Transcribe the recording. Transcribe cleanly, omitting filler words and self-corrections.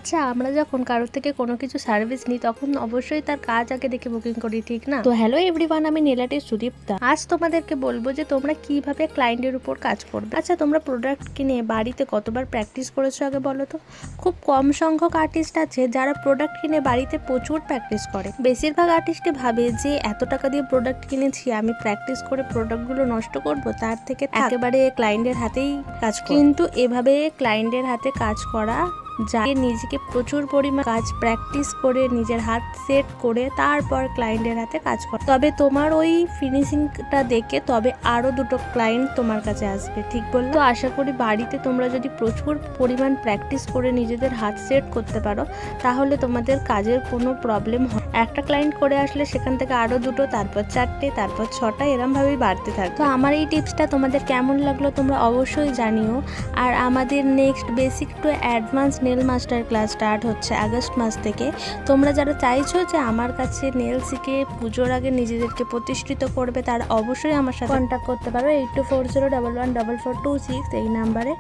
আচ্ছা, আমরা যখন কারোর থেকে কোনো কিছু সার্ভিস নিই তখন অবশ্যই তার কাজ আগে দেখে বুকিং করি, ঠিক না? তো হ্যালো এভরিওয়ান, আমি নেল আর্টিস্ট সুদীপ্তা। আজ তোমাদেরকে বলবো যে তোমরা কিভাবে ক্লায়েন্টের উপর কাজ করবে। আচ্ছা, তোমরা প্রোডাক্ট কিনে বাড়িতে কতবার প্র্যাকটিস করেছো আগে বলো তো? খুব কম সংখ্যক আর্টিস্ট আছে যারা প্রোডাক্ট কিনে বাড়িতে প্রচুর প্র্যাকটিস করে। বেশিরভাগ আর্টিস্টই ভাবে যে এত টাকা দিয়ে প্রোডাক্ট কিনেছি, আমি প্র্যাকটিস করে প্রোডাক্টগুলো নষ্ট করব, তার থেকে একেবারে ক্লায়েন্টের হাতেই কাজ করি। কিন্তু এভাবে ক্লায়েন্টের হাতে কাজ করা যাকে নিজেকে প্রচুর পরিমাণ কাজ প্র্যাকটিস করে নিজের হাত সেট করে তারপর ক্লায়েন্টের হাতে কাজ করে, তবে তোমার ওই ফিনিশিংটা দেখে তবে আরো দুটো ক্লায়েন্ট তোমার কাছে আসবে, ঠিক বললাম? তো আশা করি বাড়িতে তোমরা যদি প্রচুর পরিমাণ প্র্যাকটিস করে নিজেদের হাত সেট করতে পারো তাহলে তোমাদের কাজের কোনো প্রবলেম হয়। একটা ক্লায়েন্ট করে আসলে সেখান থেকে আরো দুটো, তারপর চারটে, তারপর ছটা, এরম ভাবেই বাড়তে থাকবে। তো আমার এই টিপসটা তোমাদের কেমন লাগলো তোমরা অবশ্যই জানিও। আর আমাদের next basic to advance nail master class start হচ্ছে আগস্ট মাস থেকে। তোমরা যারা চাইছো যে আমার কাছে নেল শিখে পুজোর আগে নিজেদেরকে প্রতিষ্ঠিত করবে তারা অবশ্যই আমার সাথে কন্ট্যাক্ট করতে পারো 8240114426 এই নাম্বারে।